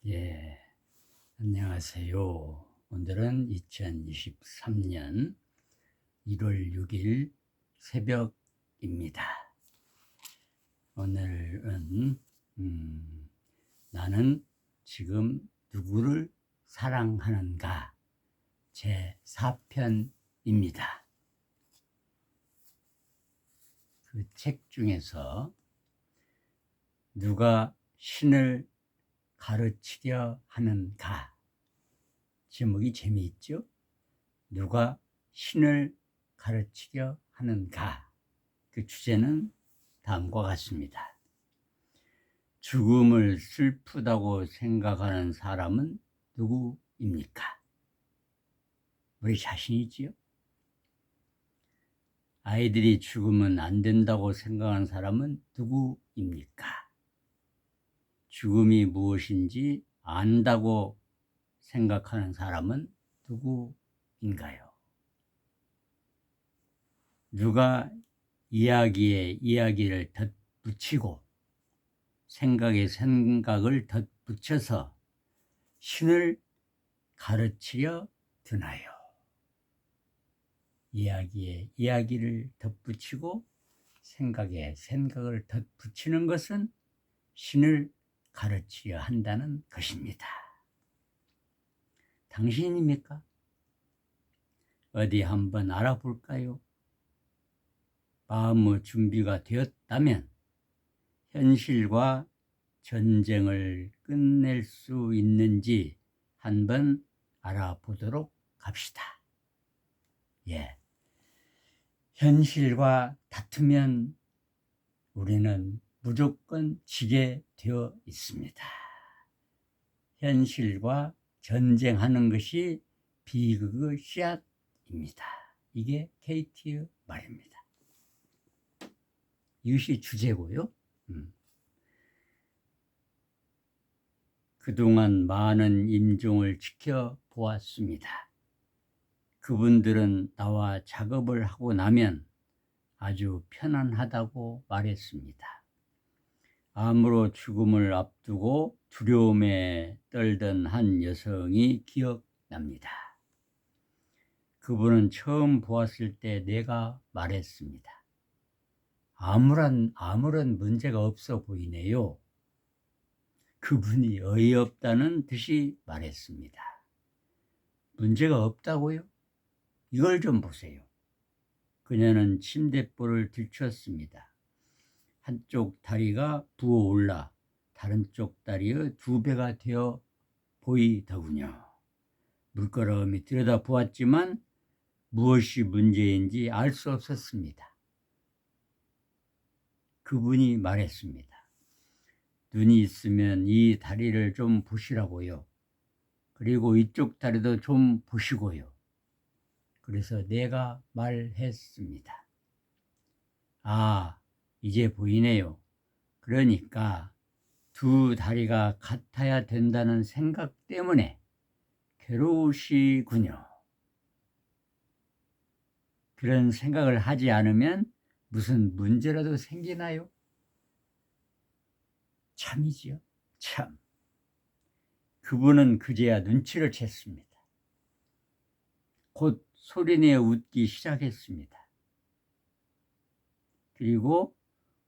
예, 안녕하세요. 오늘은 2023년 1월 6일 새벽입니다. 오늘은 나는 지금 누구를 사랑하는가 제 4편입니다. 그 책 중에서 누가 신을 가르치려 하는가, 제목이 재미있죠? 누가 신을 가르치려 하는가. 그 주제는 다음과 같습니다. 죽음을 슬프다고 생각하는 사람은 누구입니까? 우리 자신이지요? 아이들이 죽으면 안 된다고 생각하는 사람은 누구입니까? 죽음이 무엇인지 안다고 생각하는 사람은 누구인가요? 누가 이야기에 이야기를 덧붙이고 생각에 생각을 덧붙여서 신을 가르치려 드나요? 이야기에 이야기를 덧붙이고 생각에 생각을 덧붙이는 것은 신을 가르치려 한다는 것입니다. 당신입니까? 어디 한번 알아볼까요? 마음의 준비가 되었다면 현실과 전쟁을 끝낼 수 있는지 한번 알아보도록 합시다. 예. 현실과 다투면 우리는 무조건 지게 되어 있습니다. 현실과 전쟁하는 것이 비극의 씨앗입니다. 이게 케이티의 말입니다. 이것이 주제고요. 그동안 많은 임종을 지켜보았습니다. 그분들은 나와 작업을 하고 나면 아주 편안하다고 말했습니다. 암으로 죽음을 앞두고 두려움에 떨던 한 여성이 기억납니다. 그분은 처음 보았을 때 내가 말했습니다. 아무런 문제가 없어 보이네요. 그분이 어이없다는 듯이 말했습니다. 문제가 없다고요? 이걸 좀 보세요. 그녀는 침대볼을 들쳤습니다. 한쪽 다리가 부어올라 다른 쪽 다리의 2배가 되어 보이더군요. 물끄러미 들여다보았지만 무엇이 문제인지 알 수 없었습니다. 그분이 말했습니다. 눈이 있으면 이 다리를 좀 보시라고요. 그리고 이쪽 다리도 좀 보시고요. 그래서 내가 말했습니다. 아, 이제 보이네요. 그러니까 2 다리가 같아야 된다는 생각 때문에 괴로우시군요. 그런 생각을 하지 않으면 무슨 문제라도 생기나요? 참이지요. 참. 그분은 그제야 눈치를 챘습니다. 곧 소리내어 웃기 시작했습니다. 그리고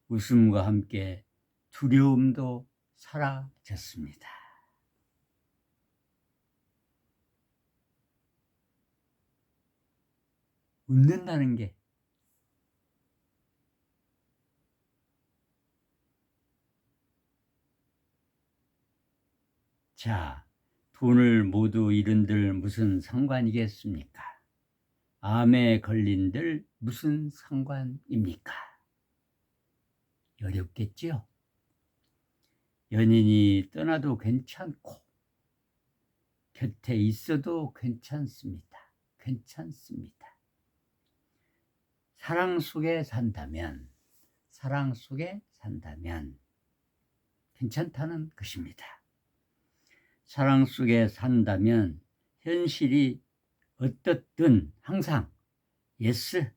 웃음과 함께 두려움도 사라졌습니다. 웃는다는 게 자, 돈을 모두 잃은들 무슨 상관이겠습니까? 암에 걸린들 무슨 상관입니까? 어렵겠지요? 연인이 떠나도 괜찮고 곁에 있어도 괜찮습니다. 괜찮습니다. 사랑 속에 산다면 괜찮다는 것입니다. 사랑 속에 산다면 현실이 어떻든 항상 예스,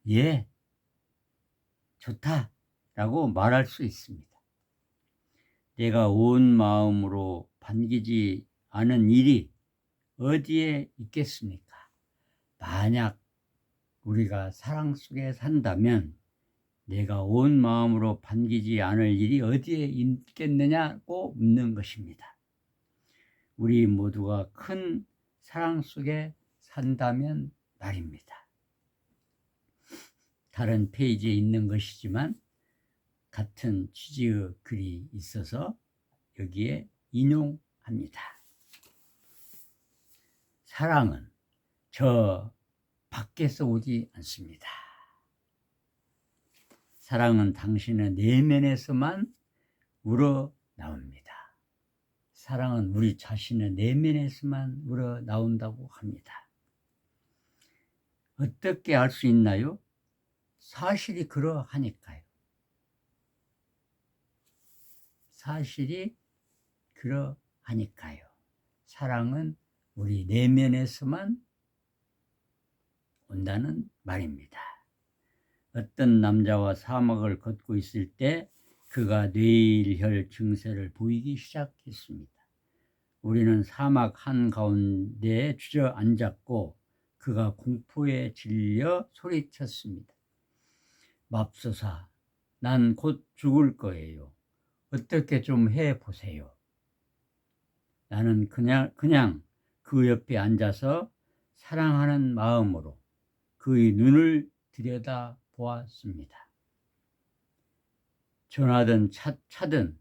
예, 좋다 라고 말할 수 있습니다. 내가 온 마음으로 반기지 않은 일이 어디에 있겠습니까? 만약 우리가 사랑 속에 산다면 내가 온 마음으로 반기지 않을 일이 어디에 있겠느냐고 묻는 것입니다. 우리 모두가 큰 사랑 속에 산다면 말입니다. 다른 페이지에 있는 것이지만 같은 취지의 글이 있어서 여기에 인용합니다. 사랑은 저 밖에서 오지 않습니다. 사랑은 당신의 내면에서만 우러나옵니다. 사랑은 우리 자신의 내면에서만 우러나온다고 합니다. 어떻게 알 수 있나요? 사실이 그러하니까요. 사실이 그러하니까요. 사랑은 우리 내면에서만 온다는 말입니다. 어떤 남자와 사막을 걷고 있을 때 그가 뇌일혈 증세를 보이기 시작했습니다. 우리는 사막 한가운데에 주저앉았고 그가 공포에 질려 소리쳤습니다. 맙소사, 난 곧 죽을 거예요. 어떻게 좀 해보세요. 나는 그냥 그 옆에 앉아서 사랑하는 마음으로 그의 눈을 들여다 보았습니다. 전화든 차든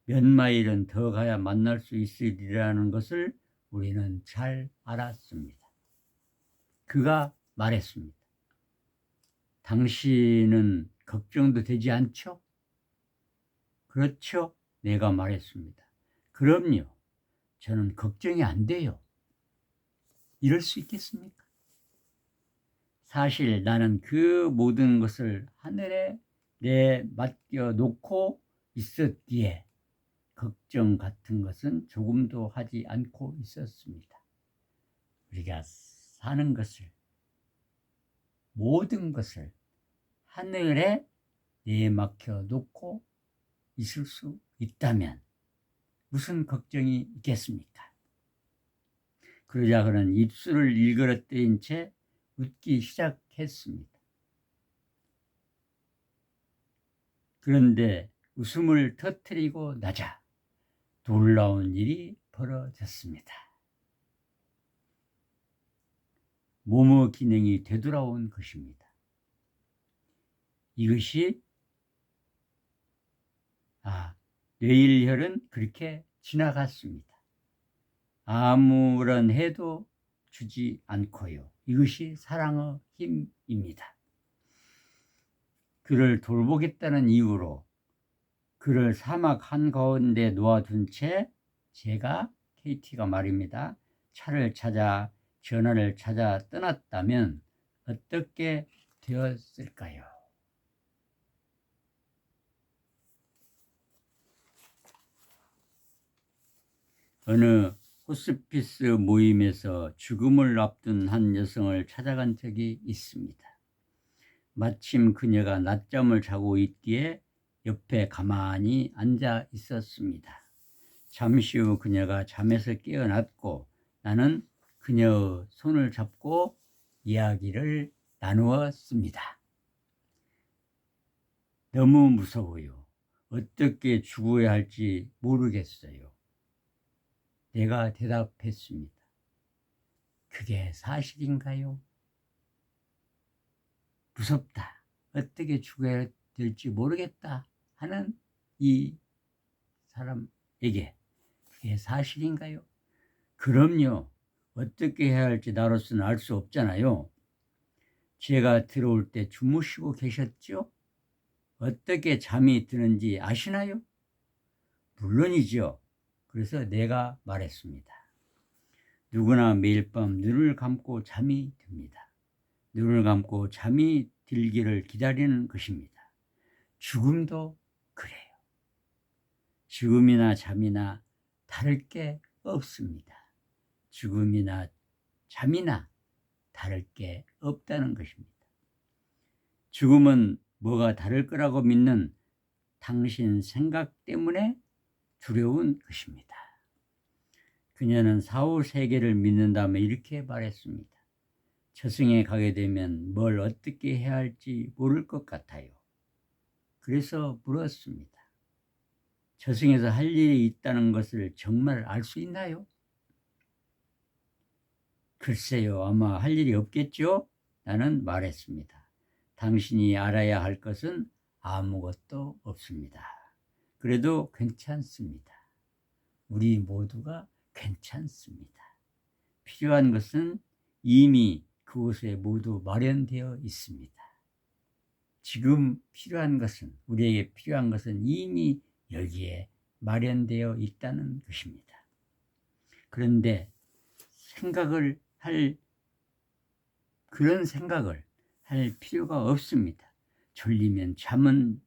몇 마일은 더 가야 만날 수 있으리라는 것을 우리는 잘 알았습니다. 그가 말했습니다. 당신은 걱정도 되지 않죠? 그렇죠? 내가 말했습니다. 그럼요. 저는 걱정이 안 돼요. 이럴 수 있겠습니까? 사실 나는 그 모든 것을 하늘에 맡겨 놓고 있었기에 걱정 같은 것은 조금도 하지 않고 있었습니다. 우리가 사는 것을, 모든 것을 하늘에 내맡겨 놓고 있을 수 있다면 무슨 걱정이 있겠습니까? 그러자 그는 입술을 일그러뜨린 채 웃기 시작했습니다. 그런데 웃음을 터뜨리고 나자 놀라운 일이 벌어졌습니다. 몸의 기능이 되돌아온 것입니다. 이것이 뇌일혈은 그렇게 지나갔습니다. 아무런 해도 주지 않고요. 이것이 사랑의 힘입니다. 그를 돌보겠다는 이유로 그를 사막 한가운데 놓아둔 채 제가, KT가 말입니다, 전화를 찾아 떠났다면 어떻게 되었을까요? 어느 호스피스 모임에서 죽음을 앞둔 한 여성을 찾아간 적이 있습니다. 마침 그녀가 낮잠을 자고 있기에 옆에 가만히 앉아 있었습니다. 잠시 후 그녀가 잠에서 깨어났고 나는 그녀의 손을 잡고 이야기를 나누었습니다. 너무 무서워요. 어떻게 죽어야 할지 모르겠어요. 내가 대답했습니다. 그게 사실인가요? 무섭다. 어떻게 죽어야 될지 모르겠다 하는 이 사람에게 그게 사실인가요? 그럼요. 어떻게 해야 할지 나로서는 알 수 없잖아요. 제가 들어올 때 주무시고 계셨죠? 어떻게 잠이 드는지 아시나요? 물론이죠. 그래서 내가 말했습니다. 누구나 매일 밤 눈을 감고 잠이 듭니다. 눈을 감고 잠이 들기를 기다리는 것입니다. 죽음도 그래요. 죽음이나 잠이나 다를 게 없습니다. 죽음이나 잠이나 다를 게 없다는 것입니다. 죽음은 뭐가 다를 거라고 믿는 당신 생각 때문에 두려운 것입니다. 그녀는 사후 세계를 믿는다며 이렇게 말했습니다. 저승에 가게 되면 뭘 어떻게 해야 할지 모를 것 같아요. 그래서 물었습니다. 저승에서 할 일이 있다는 것을 정말 알 수 있나요? 글쎄요, 아마 할 일이 없겠죠? 나는 말했습니다. 당신이 알아야 할 것은 아무것도 없습니다. 그래도 괜찮습니다. 우리 모두가 괜찮습니다. 필요한 것은 이미 그곳에 모두 마련되어 있습니다. 지금 필요한 것은, 우리에게 필요한 것은 이미 여기에 마련되어 있다는 것입니다. 그런데 그런 생각을 할 필요가 없습니다. 졸리면 자면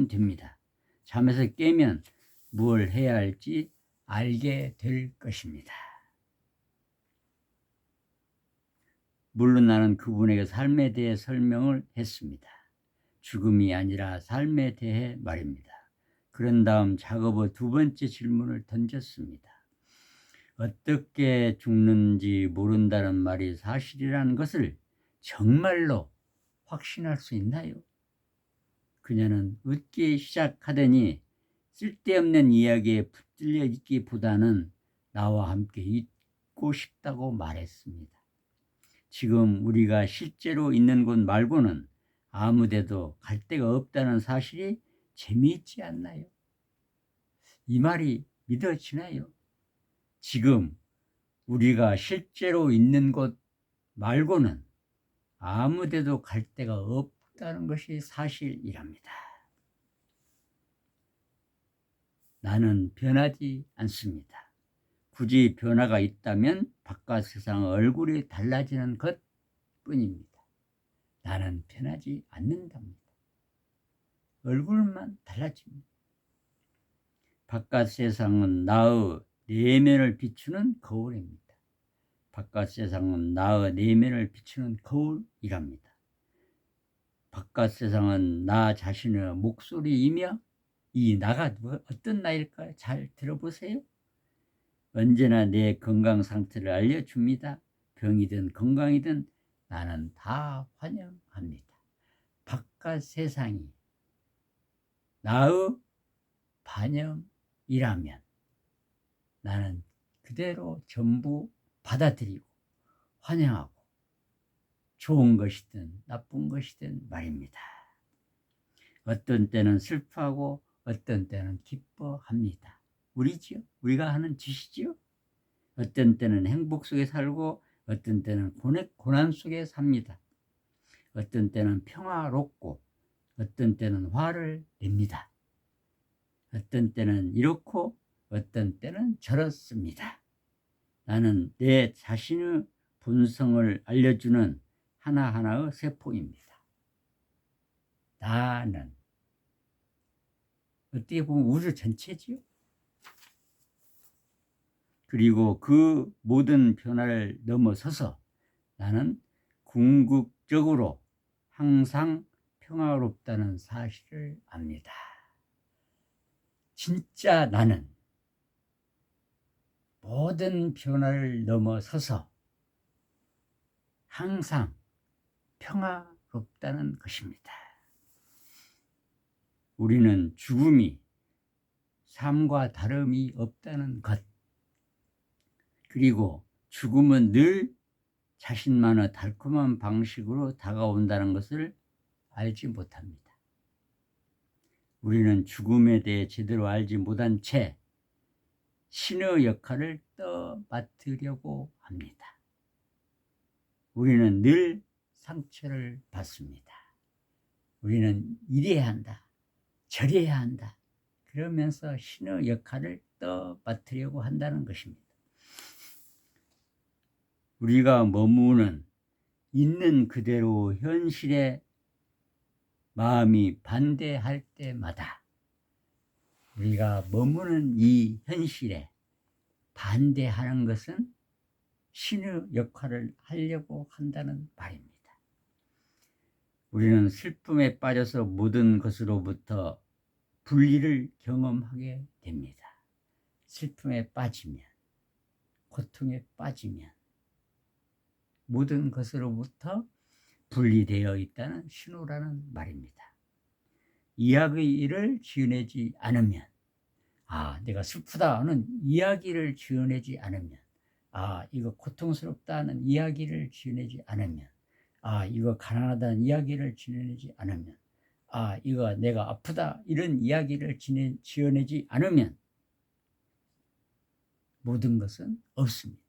됩니다. 잠에서 깨면 무엇을 해야 할지 알게 될 것입니다. 물론 나는 그분에게 삶에 대해 설명을 했습니다. 죽음이 아니라 삶에 대해 말입니다. 그런 다음 작업의 두 번째 질문을 던졌습니다. 어떻게 죽는지 모른다는 말이 사실이라는 것을 정말로 확신할 수 있나요? 그녀는 웃기 시작하더니 쓸데없는 이야기에 붙들려 있기보다는 나와 함께 있고 싶다고 말했습니다. 지금 우리가 실제로 있는 곳 말고는 아무 데도 갈 데가 없다는 사실이 재미있지 않나요? 이 말이 믿어지나요? 지금 우리가 실제로 있는 곳 말고는 아무 데도 갈 데가 없다는 것이 사실이랍니다. 나는 변하지 않습니다. 굳이 변화가 있다면 바깥 세상의 얼굴이 달라지는 것 뿐입니다. 나는 변하지 않는답니다. 얼굴만 달라집니다. 바깥 세상은 나의 내면을 비추는 거울입니다. 바깥 세상은 나의 내면을 비추는 거울이랍니다. 바깥 세상은 나 자신의 목소리이며 이 나가 어떤 나일까요? 잘 들어보세요. 언제나 내 건강 상태를 알려줍니다. 병이든 건강이든 나는 다 환영합니다. 바깥 세상이 나의 반영이라면 나는 그대로 전부 받아들이고 환영하고 좋은 것이든 나쁜 것이든 말입니다. 어떤 때는 슬퍼하고 어떤 때는 기뻐합니다. 우리가 하는 짓이지요. 어떤 때는 행복 속에 살고 어떤 때는 고난 속에 삽니다. 어떤 때는 평화롭고 어떤 때는 화를 냅니다. 어떤 때는 이렇고 어떤 때는 저렇습니다. 나는 내 자신의 본성을 알려주는 하나하나의 세포입니다. 나는 어떻게 보면 우주 전체지요. 그리고 그 모든 변화를 넘어서서 나는 궁극적으로 항상 평화롭다는 사실을 압니다. 진짜 나는 모든 변화를 넘어서서 항상 평화롭다는 것입니다. 우리는 죽음이 삶과 다름이 없다는 것, 그리고 죽음은 늘 자신만의 달콤한 방식으로 다가온다는 것을 알지 못합니다. 우리는 죽음에 대해 제대로 알지 못한 채 신의 역할을 떠맡으려고 합니다. 우리는 늘 상처를 받습니다. 우리는 이래야 한다, 저래야 한다, 그러면서 신의 역할을 떠맡으려고 한다는 것입니다. 우리가 머무는 있는 그대로 현실에 마음이 반대할 때마다 우리가 머무는 이 현실에 반대하는 것은 신의 역할을 하려고 한다는 말입니다. 우리는 슬픔에 빠져서 모든 것으로부터 분리를 경험하게 됩니다. 슬픔에 빠지면, 고통에 빠지면 모든 것으로부터 분리되어 있다는 신호라는 말입니다. 이야기를 지어내지 않으면, 내가 슬프다 하는 이야기를 지어내지 않으면, 이거 고통스럽다 하는 이야기를 지어내지 않으면, 이거 가난하다는 이야기를 지어내지 않으면, 이거 내가 아프다 이런 이야기를 지어내지 않으면 모든 것은 없습니다.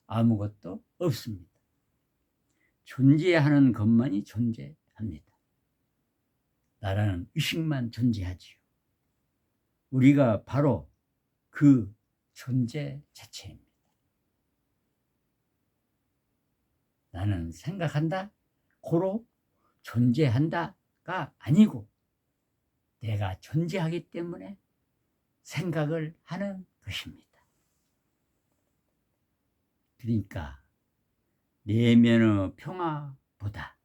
아무것도 없습니다. 존재하는 것만이 존재합니다. 나라는 의식만 존재하지요. 우리가 바로 그 존재 자체입니다. 나는 생각한다, 고로 존재한다가 아니고 내가 존재하기 때문에 생각을 하는 것입니다. 그러니까 내면의 평화보다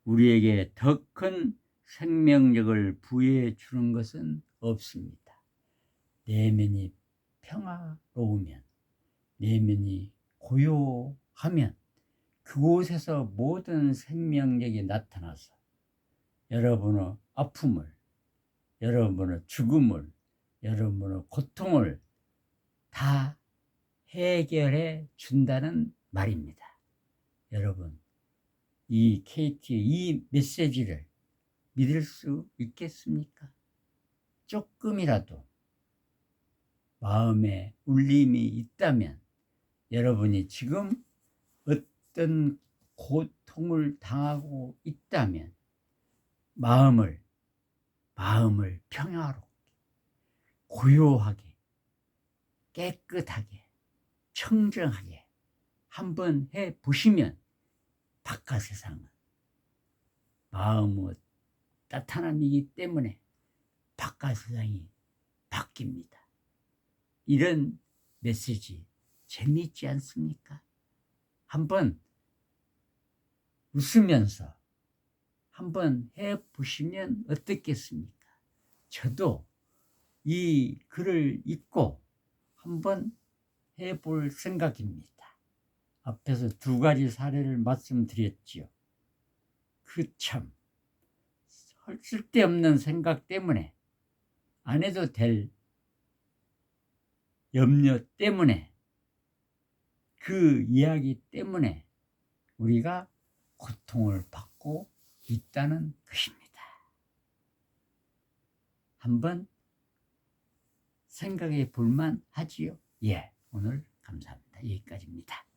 우리에게 더 큰 생명력을 부여해 주는 것은 없습니다. 내면이 평화로우면, 내면이 고요하면 그곳에서 모든 생명력이 나타나서 여러분의 아픔을, 여러분의 죽음을, 여러분의 고통을 다 해결해 준다는 말입니다. 여러분, 이 KT의 이 메시지를 믿을 수 있겠습니까? 조금이라도 마음에 울림이 있다면, 여러분이 지금 어떤 고통을 당하고 있다면 마음을 평화롭게, 고요하게, 깨끗하게, 청정하게 한번 해 보시면 바깥 세상은 마음의 나타남이기 때문에 바깥 세상이 바뀝니다. 이런 메시지 재미있지 않습니까? 한번 웃으면서 한번 해보시면 어떻겠습니까? 저도 이 글을 읽고 한번 해볼 생각입니다. 앞에서 두 가지 사례를 말씀드렸지요. 참 쓸데없는 생각 때문에, 안 해도 될 염려 때문에, 그 이야기 때문에 우리가 고통을 받고 있다는 것입니다. 한번 생각해 볼만 하지요. 오늘 감사합니다. 여기까지입니다.